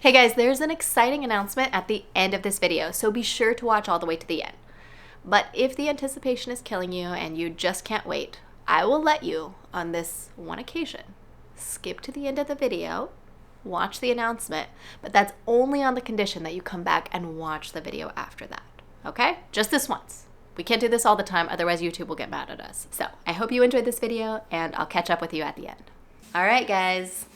Hey guys, there's an exciting announcement at the end of this video, so be sure to watch all the way to the end. But if the anticipation is killing you and you just can't wait, I will let you, on this one occasion, skip to the end of the video, watch the announcement, but that's only on the condition that you come back and watch the video after that, okay? Just this once. We can't do this all the time, otherwise YouTube will get mad at us. So I hope you enjoyed this video, and I'll catch up with you at the end. All right, guys,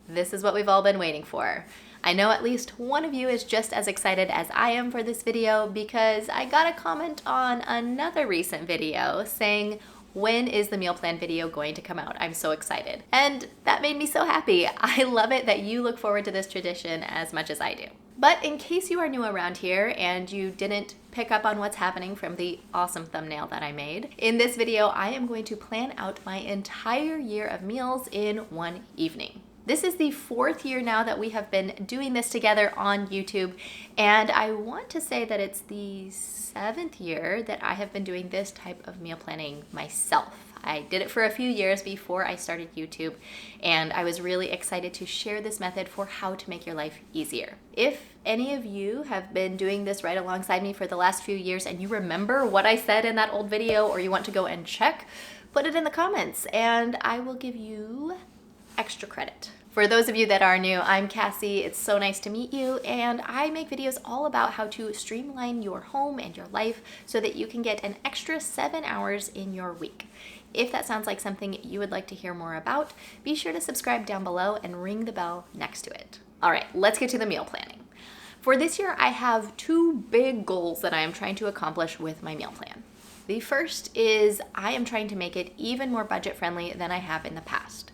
this is what we've all been waiting for. I know at least one of you is just as excited as I am for this video because I got a comment on another recent video saying, when is the meal plan video going to come out? I'm so excited. And that made me so happy. I love it that you look forward to this tradition as much as I do. But in case you are new around here and you didn't pick up on what's happening from the awesome thumbnail that I made, in this video I am going to plan out my entire year of meals in one evening. This is the 4th year now that we have been doing this together on YouTube, and I want to say that it's the 7th year that I have been doing this type of meal planning myself. I did it for a few years before I started YouTube, and I was really excited to share this method for how to make your life easier. If any of you have been doing this right alongside me for the last few years and you remember what I said in that old video, or you want to go and check, put it in the comments and I will give you extra credit. For those of you that are new, I'm Kassy. It's so nice to meet you, and I make videos all about how to streamline your home and your life so that you can get an extra 7 hours in your week. If that sounds like something you would like to hear more about, be sure to subscribe down below and ring the bell next to it. All right, let's get to the meal planning. For this year, I have 2 big goals that I am trying to accomplish with my meal plan. The first is I am trying to make it even more budget friendly than I have in the past.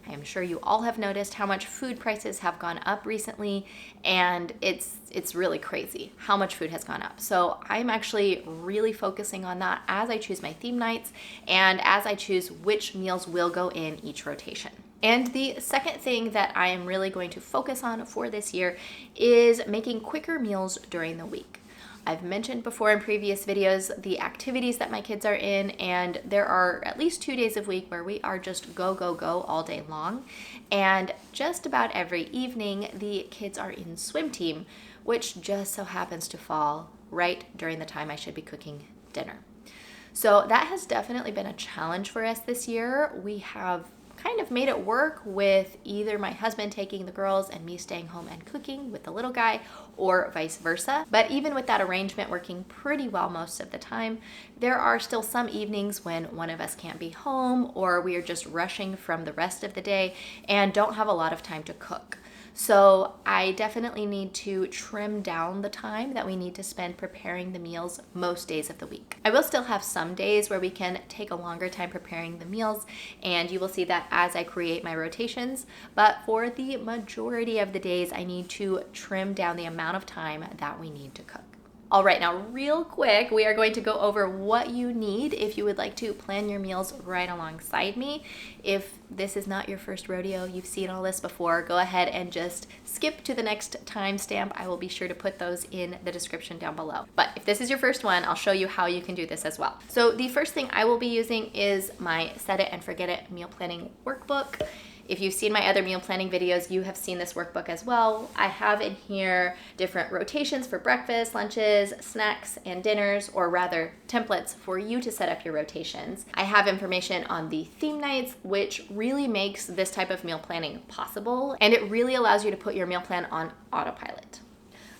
I am sure you all have noticed how much food prices have gone up recently, and it's really crazy how much food has gone up. So I'm actually really focusing on that as I choose my theme nights and as I choose which meals will go in each rotation. And the second thing that I am really going to focus on for this year is making quicker meals during the week. I've mentioned before in previous videos the activities that my kids are in, and there are at least 2 days a week where we are just go, go, go all day long. And just about every evening, the kids are in swim team, which just so happens to fall right during the time I should be cooking dinner. So that has definitely been a challenge for us this year. We have kind of made it work with either my husband taking the girls and me staying home and cooking with the little guy, or vice versa. But even with that arrangement working pretty well most of the time, there are still some evenings when one of us can't be home, or we are just rushing from the rest of the day and don't have a lot of time to cook. So I definitely need to trim down the time that we need to spend preparing the meals most days of the week. I will still have some days where we can take a longer time preparing the meals, and you will see that as I create my rotations. But for the majority of the days, I need to trim down the amount of time that we need to cook. All right, now real quick, we are going to go over what you need if you would like to plan your meals right alongside me. If this is not your first rodeo, you've seen all this before, go ahead and just skip to the next timestamp. I will be sure to put those in the description down below. But if this is your first one, I'll show you how you can do this as well. So the first thing I will be using is my Set It and Forget It meal planning workbook. If you've seen my other meal planning videos, you have seen this workbook as well. I have in here different rotations for breakfast, lunches, snacks, and dinners, or rather templates for you to set up your rotations. I have information on the theme nights, which really makes this type of meal planning possible, and it really allows you to put your meal plan on autopilot.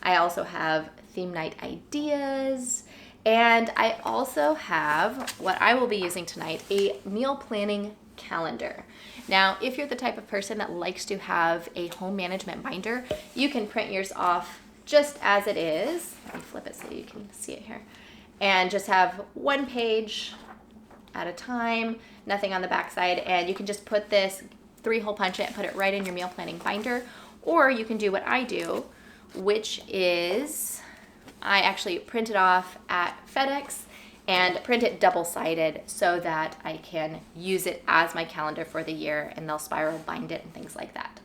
I also have theme night ideas, and I also have what I will be using tonight, a meal planning calendar. Now, if you're the type of person that likes to have a home management binder, you can print yours off just as it is. Let me flip it so you can see it here. And just have 1 page at a time, nothing on the back side, and you can just put this 3-hole punch it and put it right in your meal planning binder. Or you can do what I do, which is I actually print it off at FedEx and print it double-sided so that I can use it as my calendar for the year, and they'll spiral bind it and things like that.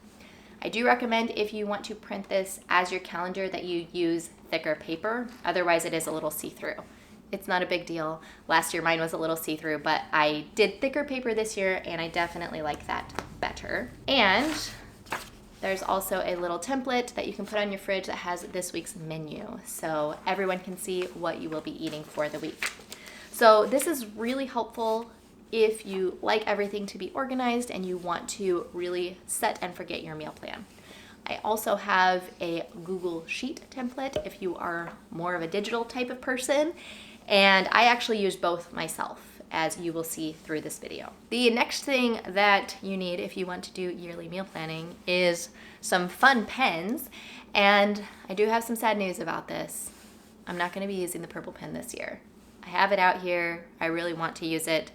I do recommend, if you want to print this as your calendar, that you use thicker paper. Otherwise it is a little see-through. It's not a big deal. Last year mine was a little see-through, but I did thicker paper this year and I definitely like that better. And There's also a little template that you can put on your fridge that has this week's menu, so everyone can see what you will be eating for the week. So this is really helpful if you like everything to be organized and you want to really set and forget your meal plan. I also have a Google Sheet template if you are more of a digital type of person, and I actually use both myself, as you will see through this video. The next thing that you need if you want to do yearly meal planning is some fun pens, and I do have some sad news about this. I'm not going to be using the purple pen this year. I have it out here. I really want to use it,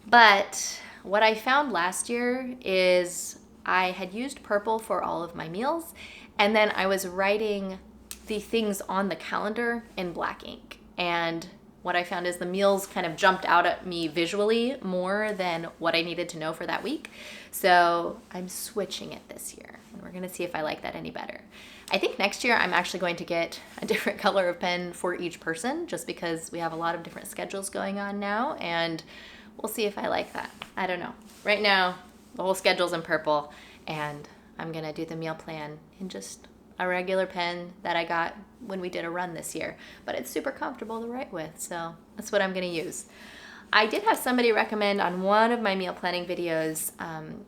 but what I found last year is I had used purple for all of my meals, and then I was writing the things on the calendar in black ink. And what I found is the meals kind of jumped out at me visually more than what I needed to know for that week. So I'm switching it this year, and we're gonna see if I like that any better. I think next year I'm actually going to get a different color of pen for each person, just because we have a lot of different schedules going on now, and we'll see if I like that. I don't know. Right now, the whole schedule's in purple, and I'm gonna do the meal plan in just a regular pen that I got when we did a run this year, but it's super comfortable to write with, so that's what I'm gonna use. I did have somebody recommend on one of my meal planning videos,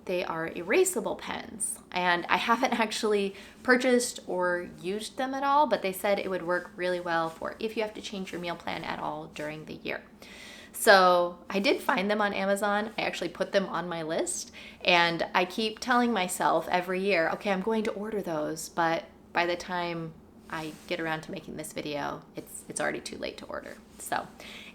they are erasable pens, and I haven't actually purchased or used them at all, but they said it would work really well for if you have to change your meal plan at all during the year. So I did find them on Amazon. I actually put them on my list, and I keep telling myself every year, okay, I'm going to order those, but by the time I get around to making this video, it's already too late to order. So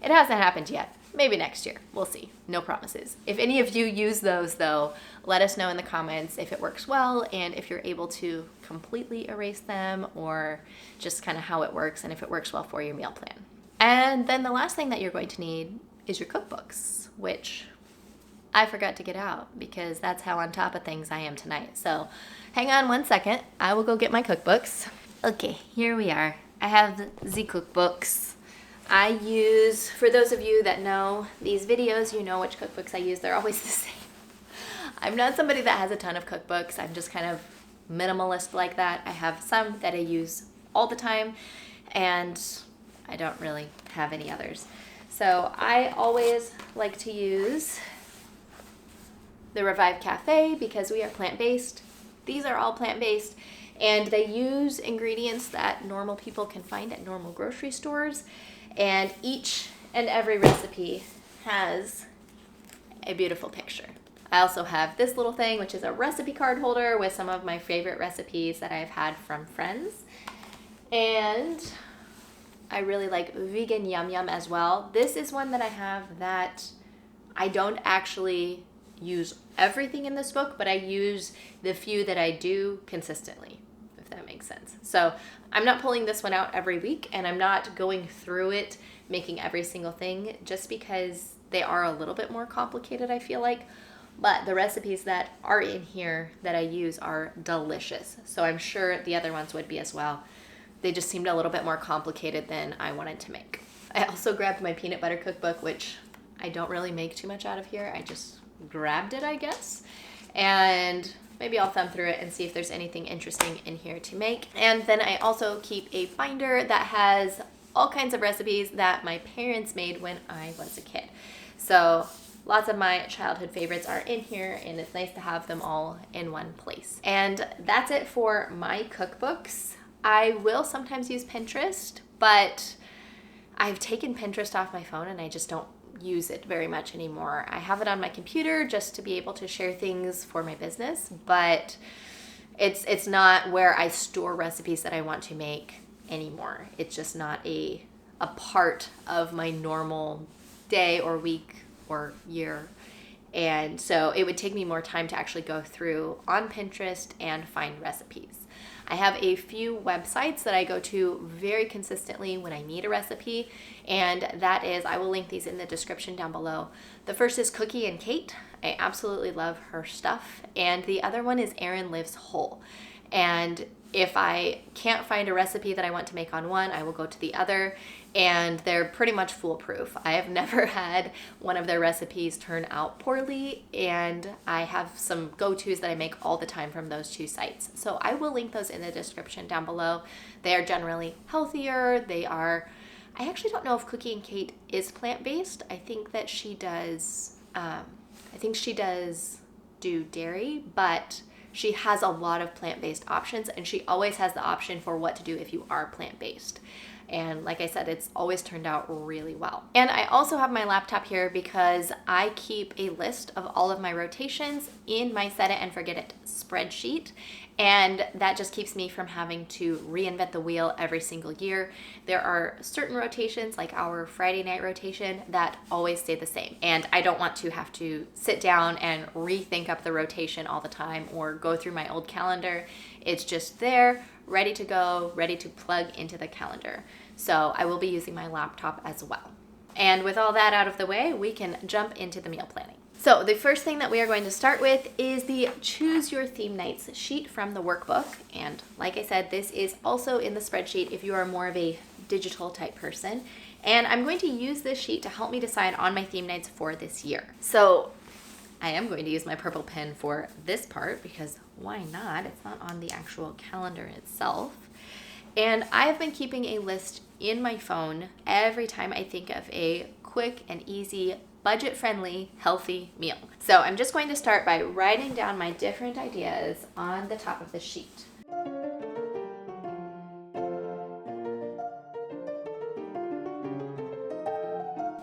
it hasn't happened yet. Maybe next year. We'll see. No promises. If any of you use those, though, let us know in the comments if it works well and if you're able to completely erase them, or just kind of how it works and if it works well for your meal plan. And then the last thing that you're going to need is your cookbooks, which I forgot to get out because that's how on top of things I am tonight. So hang on one second. I will go get my cookbooks. Okay, here we are. I have the cookbooks. I use, for those of you that know these videos, you know which cookbooks I use. They're always the same. I'm not somebody that has a ton of cookbooks. I'm just kind of minimalist like that. I have some that I use all the time, and I don't really have any others. So I always like to use the Revive Cafe because we are plant-based. These are all plant-based, and they use ingredients that normal people can find at normal grocery stores, and each and every recipe has a beautiful picture. I also have this little thing, which is a recipe card holder with some of my favorite recipes that I've had from friends, and I really like vegan yum yum as well. This is one that I have that I don't actually use everything in this book, but I use the few that I do consistently, if that makes sense. So I'm not pulling this one out every week, and I'm not going through it making every single thing, just because they are a little bit more complicated, I feel like. But the recipes that are in here that I use are delicious. So I'm sure the other ones would be as well. They just seemed a little bit more complicated than I wanted to make. I also grabbed my peanut butter cookbook, which I don't really make too much out of here. I just grabbed it, I guess. And maybe I'll thumb through it and see if there's anything interesting in here to make. And then I also keep a binder that has all kinds of recipes that my parents made when I was a kid. So lots of my childhood favorites are in here, and it's nice to have them all in one place. And that's it for my cookbooks. I will sometimes use Pinterest, but I've taken Pinterest off my phone and I just don't use it very much anymore. I have it on my computer just to be able to share things for my business, but it's not where I store recipes that I want to make anymore. It's just not a part of my normal day or week or year. And so it would take me more time to actually go through on Pinterest and find recipes. I have a few websites that I go to very consistently when I need a recipe, and that is, I will link these in the description down below. The first is Cookie and Kate. I absolutely love her stuff. And the other one is Erin Lives Whole. And if I can't find a recipe that I want to make on one, I will go to the other, and they're pretty much foolproof. I have never had one of their recipes turn out poorly, and I have some go-tos that I make all the time from those two sites. So I will link those in the description down below. They are generally healthier. I actually don't know if Cookie and Kate is plant-based. I think that she does, do dairy, but she has a lot of plant-based options, and she always has the option for what to do if you are plant-based. And like I said, it's always turned out really well. And I also have my laptop here because I keep a list of all of my rotations in my set it and forget it spreadsheet. And that just keeps me from having to reinvent the wheel every single year. There are certain rotations, like our Friday night rotation, that always stay the same. And I don't want to have to sit down and rethink up the rotation all the time or go through my old calendar. It's just there, ready to go, ready to plug into the calendar. So I will be using my laptop as well. And with all that out of the way, we can jump into the meal planning. So the first thing that we are going to start with is the Choose Your Theme Nights sheet from the workbook. And like I said, this is also in the spreadsheet if you are more of a digital type person. And I'm going to use this sheet to help me decide on my theme nights for this year. So I am going to use my purple pen for this part because why not? It's not on the actual calendar itself. And I've been keeping a list in my phone every time I think of a quick and easy, budget-friendly, healthy meal. So I'm just going to start by writing down my different ideas on the top of the sheet.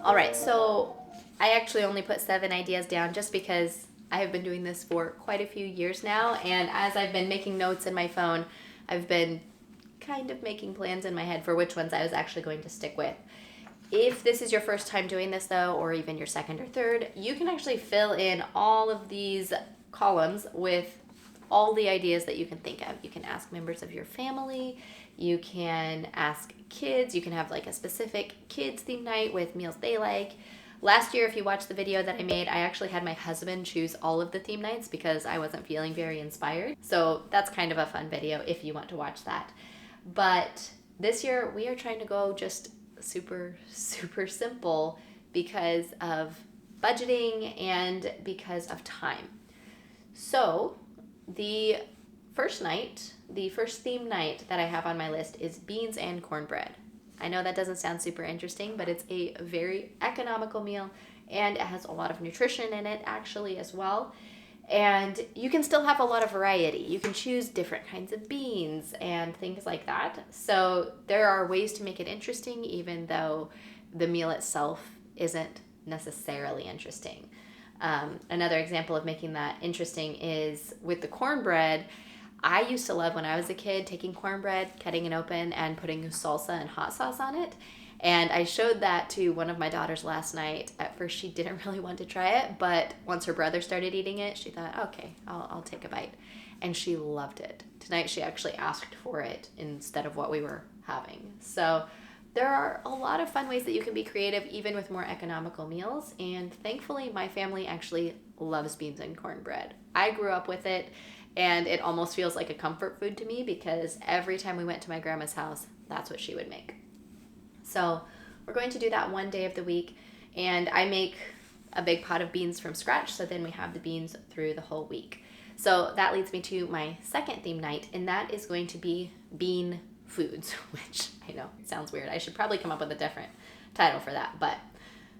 All right, so I actually only put 7 ideas down just because I have been doing this for quite a few years now, and as I've been making notes in my phone, I've been kind of making plans in my head for which ones I was actually going to stick with. If this is your first time doing this though, or even your second or third, you can actually fill in all of these columns with all the ideas that you can think of. You can ask members of your family, you can ask kids, you can have like a specific kids theme night with meals they like. Last year, if you watched the video that I made, I actually had my husband choose all of the theme nights because I wasn't feeling very inspired. So that's kind of a fun video if you want to watch that. But this year we are trying to go just super simple because of budgeting and because of time. So the first theme night that I have on my list is beans and cornbread. I know that doesn't sound super interesting, but it's a very economical meal and it has a lot of nutrition in it actually as well. And you can still have a lot of variety. You can choose different kinds of beans and things like that. So there are ways to make it interesting even though the meal itself isn't necessarily interesting. Another example of making that interesting is with the cornbread. I used to love when I was a kid taking cornbread, cutting it open, and putting salsa and hot sauce on it. And I showed that to one of my daughters last night. At first, she didn't really want to try it, but once her brother started eating it, she thought, okay, I'll take a bite. And she loved it. Tonight, she actually asked for it instead of what we were having. So there are a lot of fun ways that you can be creative, even with more economical meals. And thankfully, my family actually loves beans and cornbread. I grew up with it, and it almost feels like a comfort food to me because every time we went to my grandma's house, that's what she would make. So we're going to do that one day of the week, and I make a big pot of beans from scratch, so then we have the beans through the whole week. So that leads me to my second theme night, and that is going to be bean foods, which I know it sounds weird. I should probably come up with a different title for that, but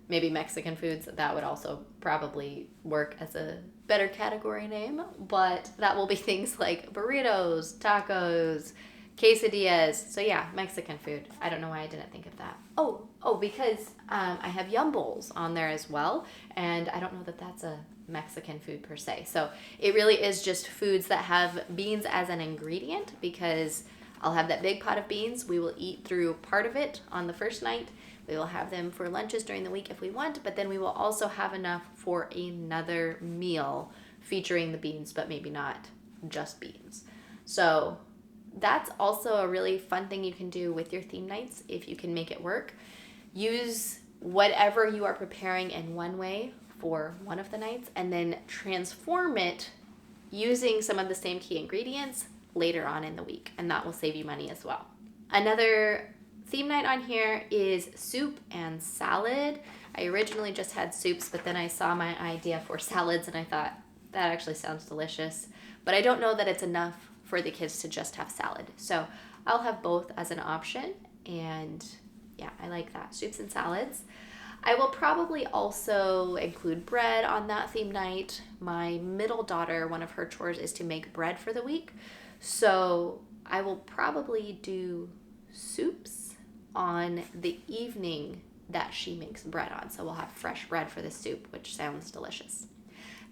maybe Mexican foods, that would also probably work as a better category name, but that will be things like burritos, tacos, quesadillas. So yeah, Mexican food. I don't know why I didn't think of that. Because I have yum bowls on there as well, and I don't know that that's a Mexican food per se. So it really is just foods that have beans as an ingredient because I'll have that big pot of beans. We will eat through part of it on the first night. We will have them for lunches during the week if we want, but then we will also have enough for another meal featuring the beans, but maybe not just beans. So that's also a really fun thing you can do with your theme nights if you can make it work. Use whatever you are preparing in one way for one of the nights and then transform it using some of the same key ingredients later on in the week, and that will save you money as well. Another theme night on here is soup and salad. I originally just had soups, but then I saw my idea for salads and I thought that actually sounds delicious, but I don't know that it's enough for the kids to just have salad. So I'll have both as an option, and yeah, I like that, soups and salads. I will probably also include bread on that theme night. My middle daughter, one of her chores is to make bread for the week. So I will probably do soups on the evening that she makes bread on. So we'll have fresh bread for the soup, which sounds delicious.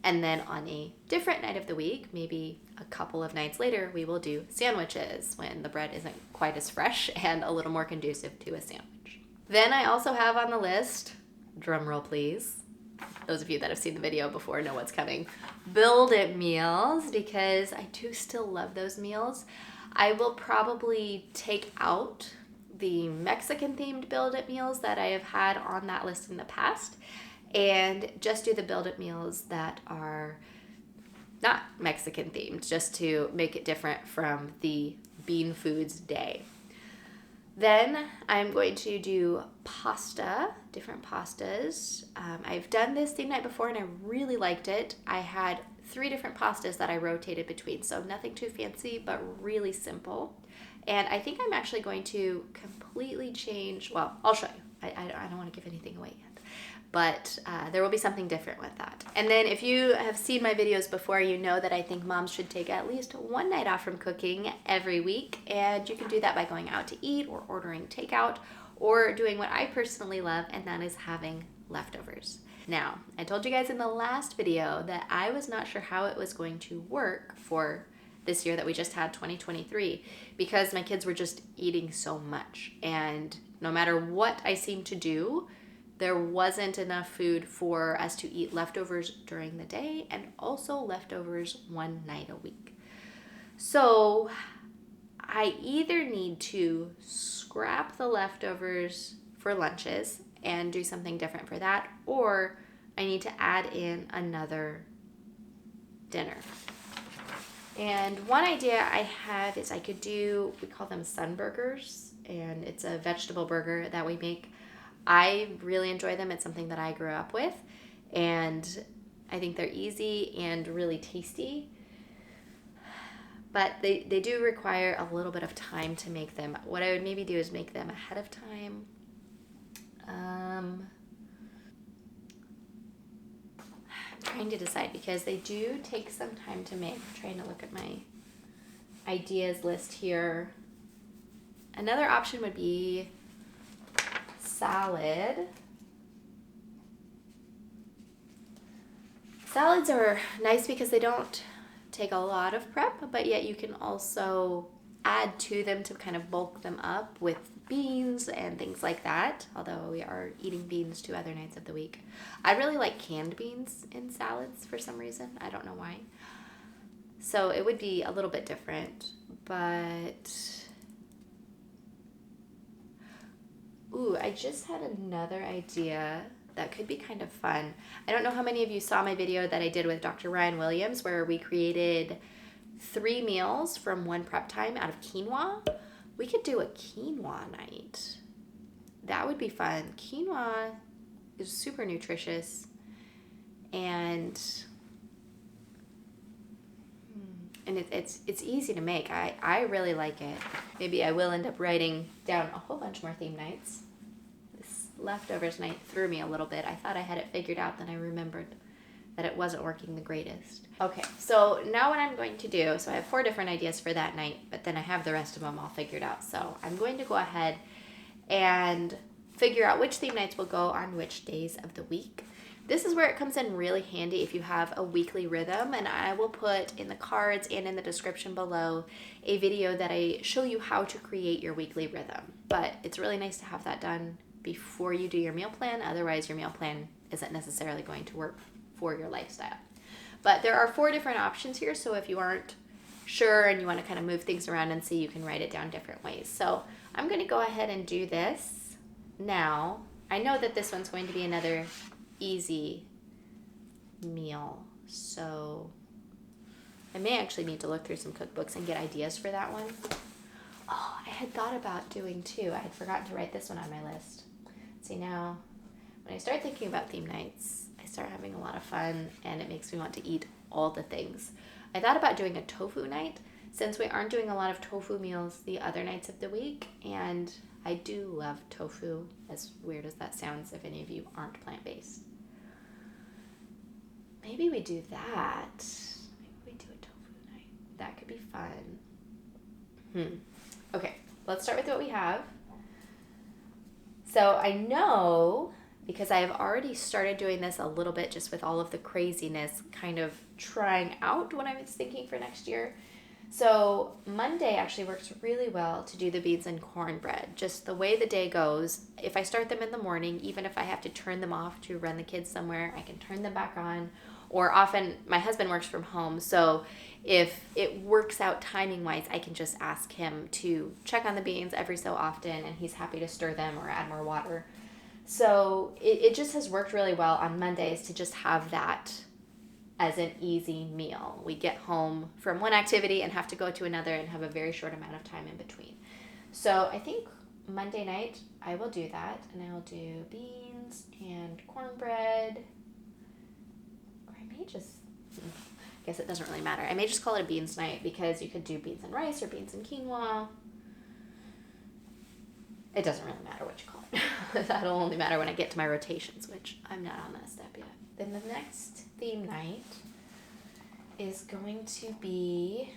And then on a different night of the week, maybe a couple of nights later, we will do sandwiches when the bread isn't quite as fresh and a little more conducive to a sandwich. Then I also have on the list, drum roll please, those of you that have seen the video before know what's coming, build it meals, because I do still love those meals. I will probably take out the Mexican themed build it meals that I have had on that list in the past and just do the build it meals that are not Mexican themed, just to make it different from the Bean Foods Day. Then I'm going to do pasta, different pastas. I've done this theme night before and I really liked it. I had 3 different pastas that I rotated between, so nothing too fancy, but really simple. And I think I'm actually going to completely change, well, I'll show you. I don't want to give anything away yet, but there will be something different with that. And then if you have seen my videos before, you know that I think moms should take at least one night off from cooking every week. And you can do that by going out to eat or ordering takeout or doing what I personally love, and that is having leftovers. Now, I told you guys in the last video that I was not sure how it was going to work for this year that we just had, 2023, because my kids were just eating so much. And no matter what I seemed to do, there wasn't enough food for us to eat leftovers during the day and also leftovers one night a week. So I either need to scrap the leftovers for lunches and do something different for that, or I need to add in another dinner. And one idea I have is I could do, we call them sun burgers, and it's a vegetable burger that we make. I really enjoy them. It's something that I grew up with, and I think they're easy and really tasty. But they do require a little bit of time to make them. What I would maybe do is make them ahead of time. I'm trying to decide because they do take some time to make. I'm trying to look at my ideas list here. Another option would be salad. Salads are nice because they don't take a lot of prep, but yet you can also add to them to kind of bulk them up with beans and things like that, although we are eating beans 2 other nights of the week. I really like canned beans in salads for some reason. I don't know why. So it would be a little bit different, but ooh, I just had another idea that could be kind of fun. I don't know how many of you saw my video that I did with Dr. Ryan Williams where we created 3 meals from one prep time out of quinoa. We could do a quinoa night. That would be fun. Quinoa is super nutritious and it's easy to make. I really like it. Maybe I will end up writing down a whole bunch more theme nights. This leftovers night threw me a little bit. I thought I had it figured out, then I remembered that it wasn't working the greatest. Okay, so now what I'm going to do, so I have 4 different ideas for that night, but then I have the rest of them all figured out. So I'm going to go ahead and figure out which theme nights will go on which days of the week. This is where it comes in really handy if you have a weekly rhythm, and I will put in the cards and in the description below a video that I show you how to create your weekly rhythm. But it's really nice to have that done before you do your meal plan, otherwise your meal plan isn't necessarily going to work for your lifestyle. But there are 4 different options here, so if you aren't sure and you want to kind of move things around and see, you can write it down different ways. So I'm going to go ahead and do this now. I know that this one's going to be another easy meal, so I may actually need to look through some cookbooks and get ideas for that one. Oh, I had thought about doing too. I had forgotten to write this one on my list. See, now, when I start thinking about theme nights, I start having a lot of fun, and it makes me want to eat all the things. I thought about doing a tofu night, since we aren't doing a lot of tofu meals the other nights of the week, and I do love tofu, as weird as that sounds if any of you aren't plant-based. Maybe we do that. Maybe we do a tofu night. That could be fun. Okay, let's start with what we have. So I know, because I have already started doing this a little bit just with all of the craziness kind of trying out what I was thinking for next year. So Monday actually works really well to do the beans and cornbread. Just the way the day goes, if I start them in the morning, even if I have to turn them off to run the kids somewhere, I can turn them back on. Or often my husband works from home, so if it works out timing-wise, I can just ask him to check on the beans every so often, and he's happy to stir them or add more water. So it just has worked really well on Mondays to just have that as an easy meal. We get home from one activity and have to go to another and have a very short amount of time in between. So I think Monday night I will do that, and I will do beans and cornbread. Or I may just, I guess it doesn't really matter. I may just call it a beans night, because you could do beans and rice or beans and quinoa. It doesn't really matter what you call it. That'll only matter when I get to my rotations, which I'm not on that step yet. Then the next theme night is going to be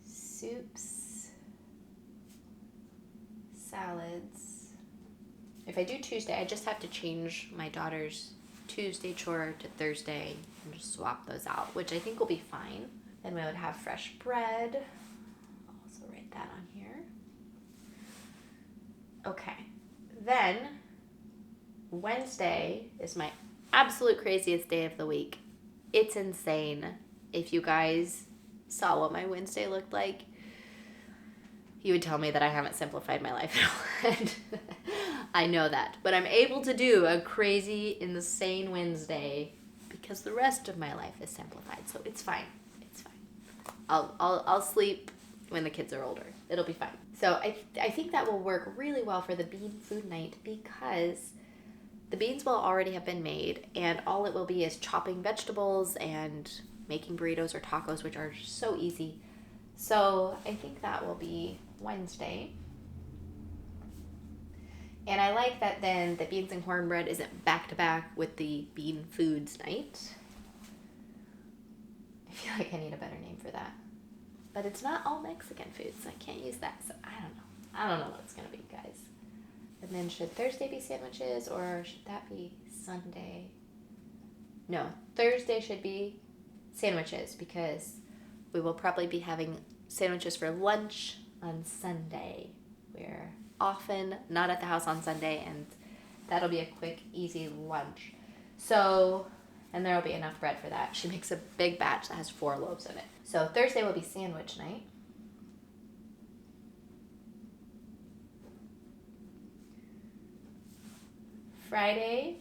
soups, salads. If I do Tuesday, I just have to change my daughter's Tuesday chore to Thursday and just swap those out, which I think will be fine. Then we would have fresh bread. I'll also write that on here. Okay. Then Wednesday is my absolute craziest day of the week. It's insane. If you guys saw what my Wednesday looked like, you would tell me that I haven't simplified my life at all. And I know that. But I'm able to do a crazy, insane Wednesday because the rest of my life is simplified. So it's fine. It's fine. I'll sleep when the kids are older. It'll be fine. So I think that will work really well for the bean food night, because the beans will already have been made, and all it will be is chopping vegetables and making burritos or tacos, which are so easy. So I think that will be Wednesday. And I like that then the beans and cornbread isn't back to back with the bean foods night. I feel like I need a better name for that. But it's not all Mexican food, so I can't use that. So I don't know. I don't know what it's going to be, guys. And then should Thursday be sandwiches, or should that be Sunday? No, Thursday should be sandwiches, because we will probably be having sandwiches for lunch on Sunday. We're often not at the house on Sunday, and that'll be a quick, easy lunch. So, and there will be enough bread for that. She makes a big batch that has 4 loaves in it. So Thursday will be sandwich night. Friday,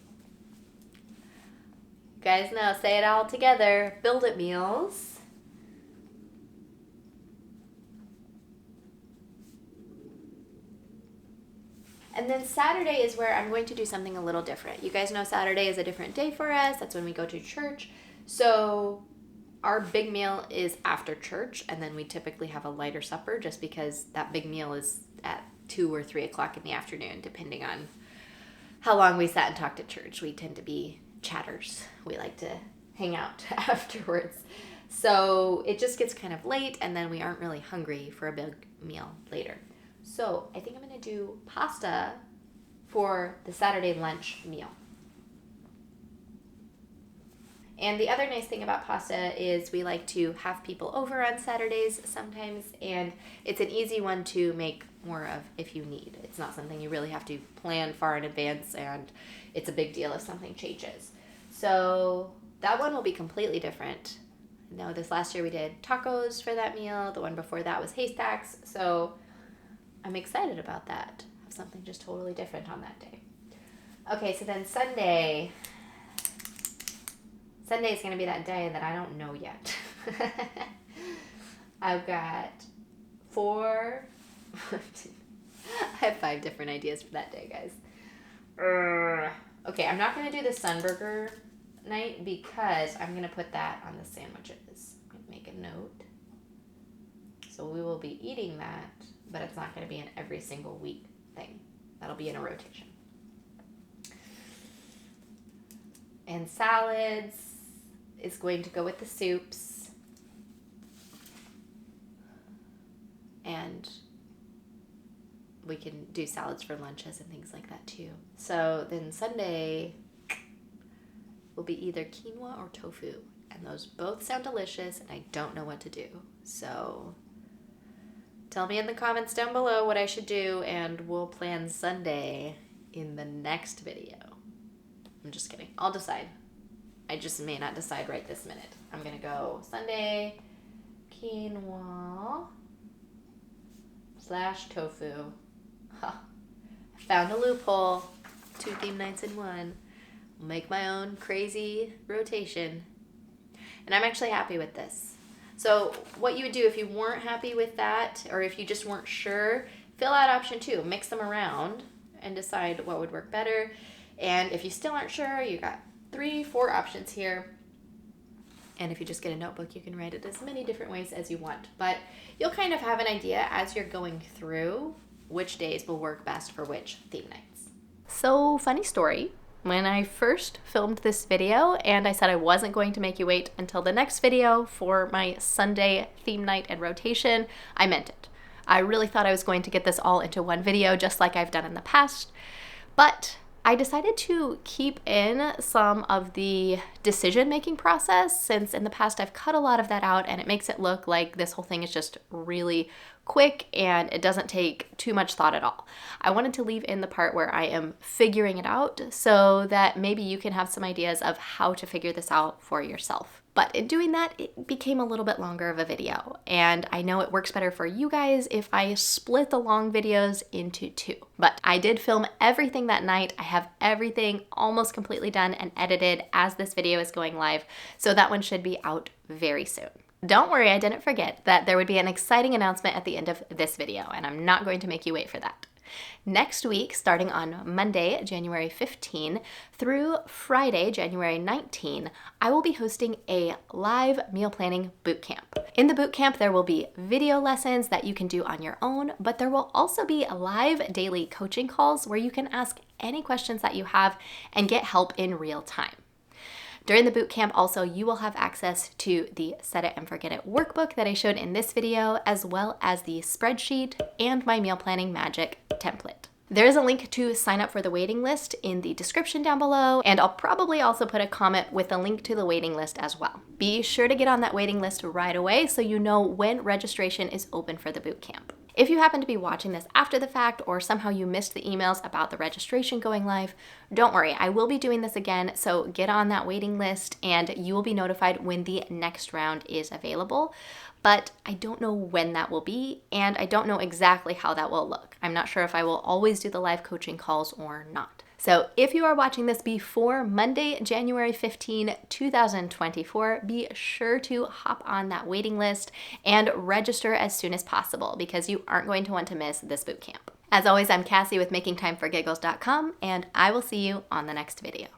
you guys know, say it all together, build it meals. And then Saturday is where I'm going to do something a little different. You guys know Saturday is a different day for us. That's when we go to church. So our big meal is after church, and then we typically have a lighter supper, just because that big meal is at 2 or 3 o'clock in the afternoon, depending on how long we sat and talked at church. We tend to be chatters. We like to hang out afterwards. So it just gets kind of late, and then we aren't really hungry for a big meal later. So I think I'm going to do pasta for the Saturday lunch meal. And the other nice thing about pasta is we like to have people over on Saturdays sometimes, and it's an easy one to make more of if you need. It's not something you really have to plan far in advance, and it's a big deal if something changes. So that one will be completely different. No, this last year we did tacos for that meal. The one before that was haystacks. So I'm excited about that. have something just totally different on that day. Okay, so then Sunday is going to be that day that I don't know yet. I've got I have 5 different ideas for that day, guys. Okay, I'm not going to do the Sunburger night because I'm going to put that on the sandwiches. I'm going to make a note. So we will be eating that, but it's not going to be an every single week thing. That'll be in a rotation. And salads is going to go with the soups. And we can do salads for lunches and things like that too. So then Sunday will be either quinoa or tofu. And those both sound delicious, and I don't know what to do. So tell me in the comments down below what I should do, and we'll plan Sunday in the next video. I'm just kidding. I'll decide. I just may not decide right this minute. I'm going to go Sunday, quinoa / tofu. Huh. I found a loophole. 2 theme nights in one. I'll make my own crazy rotation. And I'm actually happy with this. So what you would do if you weren't happy with that, or if you just weren't sure, fill out option 2. Mix them around and decide what would work better. And if you still aren't sure, you got 3, 4 options here. And if you just get a notebook, you can write it as many different ways as you want. But you'll kind of have an idea as you're going through which days will work best for which theme nights. So, funny story. When I first filmed this video and I said I wasn't going to make you wait until the next video for my Sunday theme night and rotation, I meant it. I really thought I was going to get this all into one video just like I've done in the past, but I decided to keep in some of the decision-making process, since in the past I've cut a lot of that out and it makes it look like this whole thing is just really quick and it doesn't take too much thought at all. I wanted to leave in the part where I am figuring it out so that maybe you can have some ideas of how to figure this out for yourself. But in doing that, it became a little bit longer of a video, and I know it works better for you guys if I split the long videos into 2. But I did film everything that night. I have everything almost completely done and edited as this video is going live, so that one should be out very soon. Don't worry, I didn't forget that there would be an exciting announcement at the end of this video, and I'm not going to make you wait for that. Next week, starting on Monday, January 15 through Friday, January 19, I will be hosting a live meal planning bootcamp. In the bootcamp, there will be video lessons that you can do on your own, but there will also be live daily coaching calls where you can ask any questions that you have and get help in real time. During the bootcamp also, you will have access to the Set It and Forget It workbook that I showed in this video, as well as the spreadsheet and my meal planning magic template. There is a link to sign up for the waiting list in the description down below, and I'll probably also put a comment with a link to the waiting list as well. Be sure to get on that waiting list right away so you know when registration is open for the bootcamp. If you happen to be watching this after the fact, or somehow you missed the emails about the registration going live, don't worry, I will be doing this again, so get on that waiting list and you will be notified when the next round is available. But I don't know when that will be, and I don't know exactly how that will look. I'm not sure if I will always do the live coaching calls or not. So if you are watching this before Monday, January 15, 2024, be sure to hop on that waiting list and register as soon as possible because you aren't going to want to miss this bootcamp. As always, I'm Kassy with MakingTimeForGiggles.com, and I will see you on the next video.